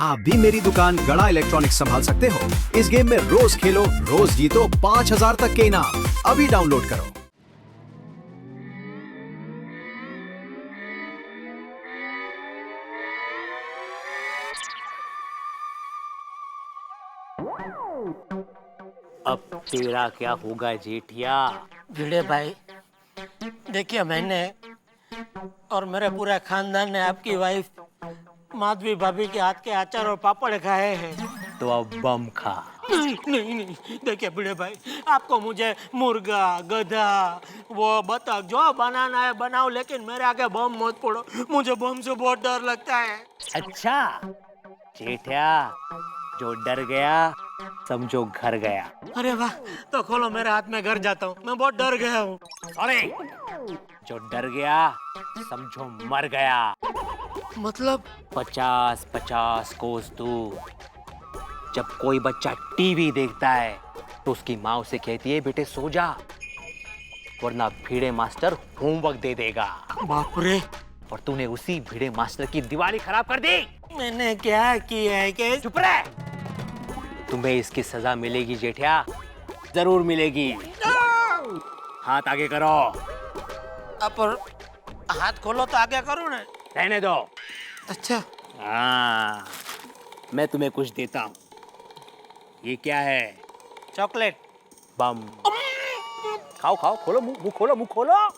आप भी मेरी दुकान गड़ा इलेक्ट्रॉनिक्स संभाल सकते हो। इस गेम में रोज खेलो, रोज जीतो 5,000 तक के इनाम। अभी डाउनलोड करो। अब तेरा क्या होगा जेठिया? भिड़े भाई, देखिए मैंने और मेरे पूरे खानदान ने आपकी वाइफ माधवी भाभी के हाथ के अचार और पापड़ खाए हैं। तो अब बम खा। नहीं नहीं नहीं, देखिए भिड़े भाई, आपको मुझे मुर्गा, गधा, वो बतख जो बनाना है बनाओ, लेकिन मेरे आगे बम मत फोड़ो। मुझे बम से बहुत डर लगता है। अच्छा जेठिया, जो डर गया समझो घर गया। अरे वाह, तो खोलो, मेरे हाथ में घर जाता हूँ, मैं बहुत डर गया हूँ। अरे जो डर गया समझो मर गया। मतलब 50-50 कोस दूर जब कोई बच्चा टीवी देखता है तो उसकी माँ उसे कहती है बेटे सो जा, वरना भिड़े मास्टर होमवर्क दे देगा। बाप रे, और तूने उसी भिड़े मास्टर की दिवाली खराब कर दी। मैंने क्या किया है कि चुप रह, तुम्हें इसकी सजा मिलेगी जेठिया, जरूर मिलेगी। हाथ आगे करो। पर हाथ खोलो तो आगे करो ना। रहने दो। अच्छा, हाँ, मैं तुम्हें कुछ देता हूँ। ये क्या है? चॉकलेट। बम। खाओ खाओ, खोलो मुंह, मुंह खोलो, मुंह खोलो।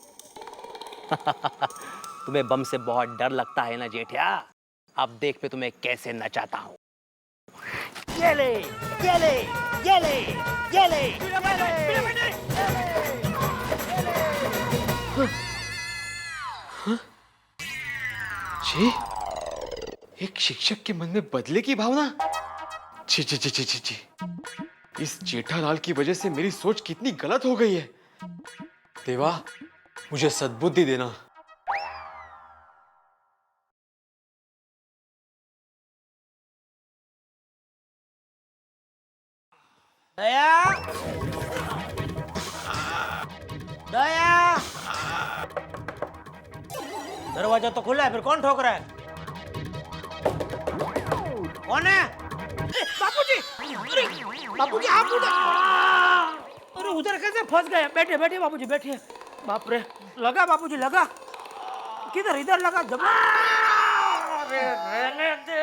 तुम्हें बम से बहुत डर लगता है ना जेठिया? अब देख मैं तुम्हें कैसे नचाता हूँ। ये ले, ये ले, ये ले, ये ले, जी, एक शिक्षक के मन में बदले की भावना। जी जी जी जी जी जी, इस जेठालाल की वजह से मेरी सोच कितनी गलत हो गई है। देवा, मुझे सद्बुद्धि देना। दया, दया, दरवाजा तो खुला है, फिर कौन ठोक रहा है? कौन है? बापूजी, अरे बापूजी, आप उधर, अरे उधर कैसे फंस गए? बैठे बैठे बापूजी, बैठिए। बाप रे, लगा बापूजी, लगा। किधर? इधर लगा। अरे रहने दे,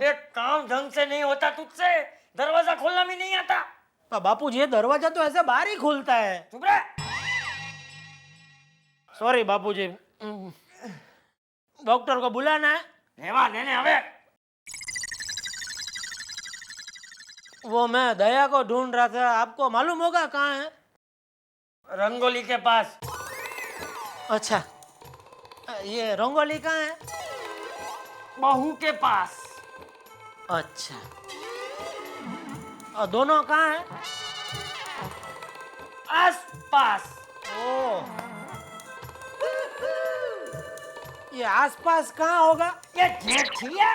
एक काम ढंग से नहीं होता तुझसे, दरवाजा खोलना भी नहीं आता। बापूजी, ये दरवाजा तो ऐसे बाहर ही खुलता है। चुप रह। सॉरी बापूजी, डॉक्टर को बुलाना है। नेवा लेने हवे। वो मैं दया को ढूंढ रहा था, आपको मालूम होगा कहाँ है? रंगोली के पास। अच्छा, ये रंगोली कहाँ है? बहू के पास। अच्छा, और दोनों कहाँ हैं? आस पास। ओ, ये आसपास कहाँ होगा? ये जेठिया,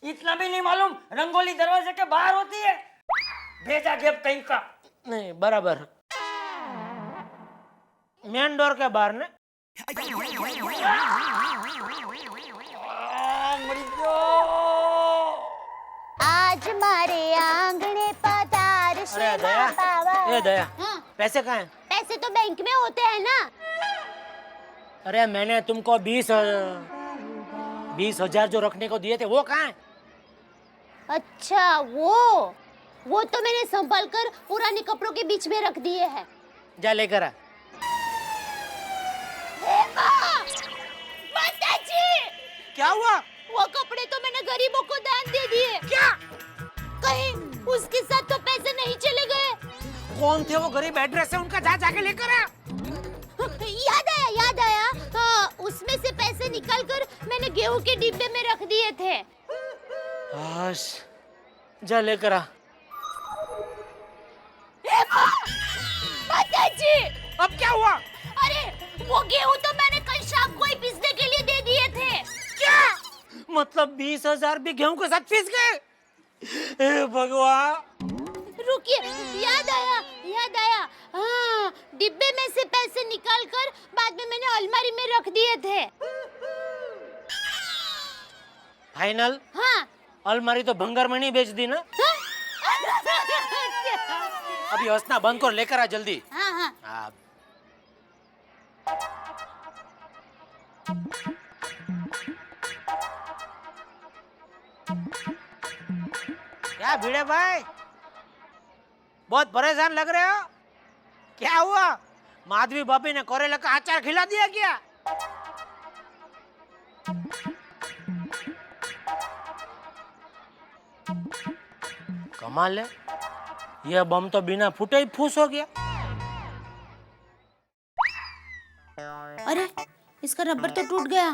इतना भी नहीं मालूम रंगोली दरवाजे के बाहर होती है? भेजा गेप कहीं का। नहीं, बराबर मेन डोर के बाहर ने। मरी गयो। आज मारे आंगने पधार अरे श्री दया, बाबा। ये दया, हाँ, पैसे कहाँ हैं? पैसे तो बैंक में होते हैं ना। अरे मैंने तुमको 20,000 जो रखने को दिए थे, वो कहाँ हैं? अच्छा, वो तो मैंने संभाल कर पुराने कपड़ों के बीच में रख दिए हैं। जा लेकर आ। माताजी, क्या हुआ? वो कपड़े तो मैंने गरीबों को दान दे दिए। क्या? कहीं उसके साथ तो पैसे नहीं चले गए? कौन थे वो गरीब? एड्रेस है उनका, जा जाके लेकर आ। याद आया, हाँ, उसमें से पैसे निकाल कर मैंने गेहूं के डिब्बे में रख दिए थे। बस, जा लेकर आ। माताजी, अब क्या हुआ? अरे वो गेहूं तो मैंने कल शाम को ही पीसने के लिए दे दिए थे। क्या मतलब 20,000 भी गेहूं के साथ पीस गए? हे भगवान। रुकिए, याद आया, हाँ, डिब्बे में से पैसे निकाल कर बाद में मैंने अलमारी में रख दिए थे। फाइनल? हाँ, अलमारी तो भंगार में नहीं बेच दी ना। अभी हंसना बंद कर, लेकर आ जल्दी। हाँ हाँ। हाँ। क्या भिड़े भाई, बहुत परेशान लग रहे हो? क्या हुआ? माधवी भाभी ने करेला का अचार खिला दिया क्या? कमाल है, यह बम तो बिना फूटे ही फूस हो गया। अरे इसका रबर तो टूट गया।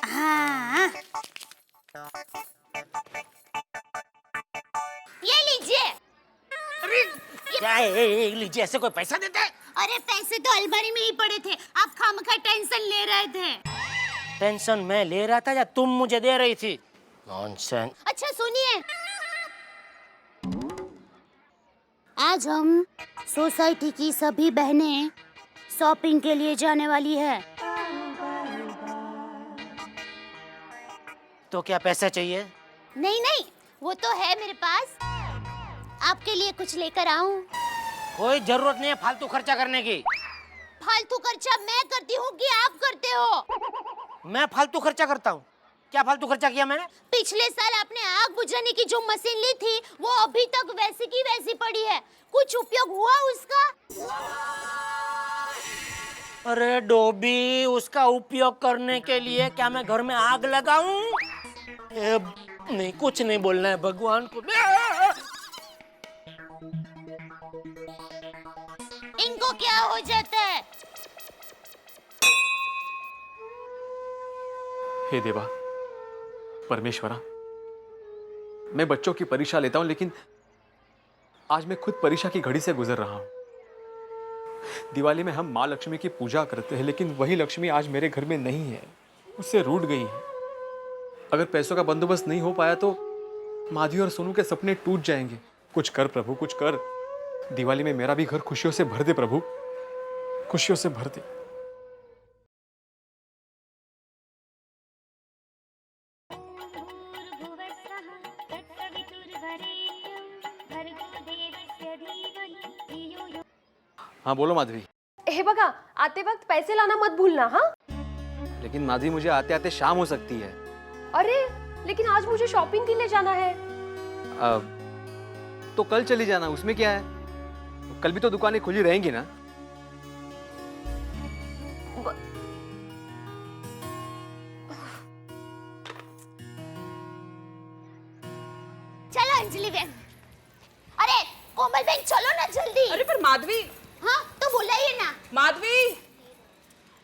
हाँ। ये लीजिए। क्या है? लीजिए, ऐसे कोई पैसा देता है? अरे पैसे तो अलमारी में ही पड़े थे, आप खामखा टेंशन ले रहे थे। टेंशन मैं ले रहा था या तुम मुझे दे रही थी? नॉनसेंस। अच्छा सुनिए, आज हम सोसाइटी की सभी बहनें शॉपिंग के लिए जाने वाली है। तो क्या पैसा चाहिए? नहीं नहीं, वो तो है मेरे पास। आपके लिए कुछ लेकर आऊं? कोई जरूरत नहीं है फालतू खर्चा करने की। फालतू खर्चा मैं करती हूँ कि आप करते हो? मैं फालतू खर्चा करता हूँ? क्या फालतू खर्चा किया मैंने? पिछले साल आपने आग बुझाने की जो मशीन ली थी वो अभी तक वैसी की वैसी पड़ी है, कुछ उपयोग हुआ उसका? अरे डोबी, उसका उपयोग करने के लिए क्या मैं घर में आग लगाऊं? नहीं, कुछ नहीं बोलना है भगवान को। इनको क्या हो जाता है? हे देवा, परमेश्वरा, मैं बच्चों की परीक्षा लेता हूं, लेकिन आज मैं खुद परीक्षा की घड़ी से गुजर रहा हूं। दिवाली में हम माँ लक्ष्मी की पूजा करते हैं, लेकिन वही लक्ष्मी आज मेरे घर में नहीं है, उससे रूठ गई है। अगर पैसों का बंदोबस्त नहीं हो पाया तो माधवी और सोनू के सपने टूट जाएंगे। कुछ कर प्रभु, कुछ कर। दिवाली में मेरा भी घर खुशियों से भर दे प्रभु, खुशियों से भर दे। हाँ बोलो माधवी। हे बघा, आते वक्त पैसे लाना मत भूलना। हाँ लेकिन माधवी, मुझे आते आते शाम हो सकती है। अरे लेकिन आज मुझे शॉपिंग के लिए जाना है। तो कल चली जाना, उसमें क्या है? कल भी तो दुकानें खुली रहेंगी ना। चलो अंजलि बहन। अरे कोमल बहन चलो ना जल्दी। अरे पर माधवी। हाँ तो बुलाइए ना। माधवी,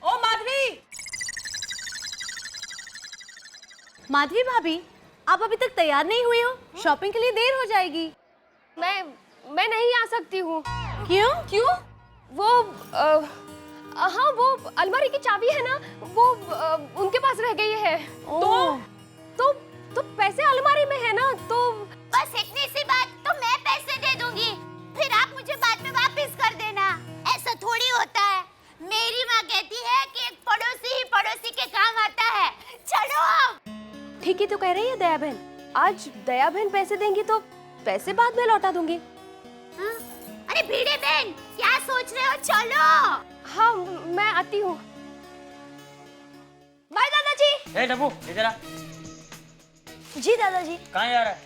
ओ माधवी। माधवी भाभी, आप अभी तक तैयार नहीं हुई हो, शॉपिंग के लिए देर हो जाएगी। मैं नहीं आ सकती हूँ। क्यों? वो हाँ, वो अलमारी की चाबी है ना, वो उनके पास रह गई है। तो पैसे अलमारी में है ना, तो बस इतनी सी बात, तो मैं पैसे दे दूंगी, फिर आप मुझे बाद में वापस कर देना। ऐसा थोड़ी होता है। मेरी माँ कहती है कि एक पड़ोसी ही पड़ोसी के काम आता है। चलो। ठीक ही तो कह रही है दया बहन। आज दया बहन पैसे देंगी तो पैसे बाद में लौटा दूंगी। हाँ? अरे भीड़े बहन, क्या सोच रहे हो? चलो। हाँ, मैं आती हूँ। बाय दादाजी। ए डब्बू, इधर आ। जी दादाजी। कहाँ जा रहा है?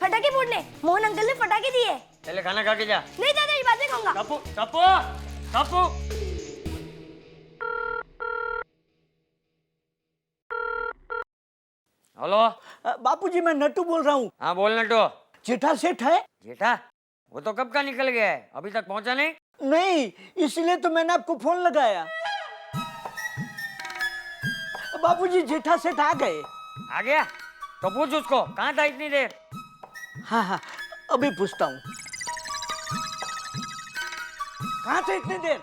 फटाके फोड़ने। मोहन अंकल ने फटाके दिए। पहले खाना खा के जा। नहीं दादाजी, बाद में खाऊंगा। चप्पू चप्पू चप्पू। हेलो। बापूजी, मैं नट्टू बोल रहा हूँ। हाँ बोल नटो। जेठा सेठ है? जेठा? वो तो कब का निकल गया है, अभी तक पहुंचा नहीं। नहीं, इसलिए तो मैंने आपको फोन लगाया। बापूजी, जेठा सेठ आ गए। आ गया? तो पूछ उसको कहाँ था इतनी देर। हाँ हाँ, अभी पूछता हूँ। कहाँ थे इतनी देर?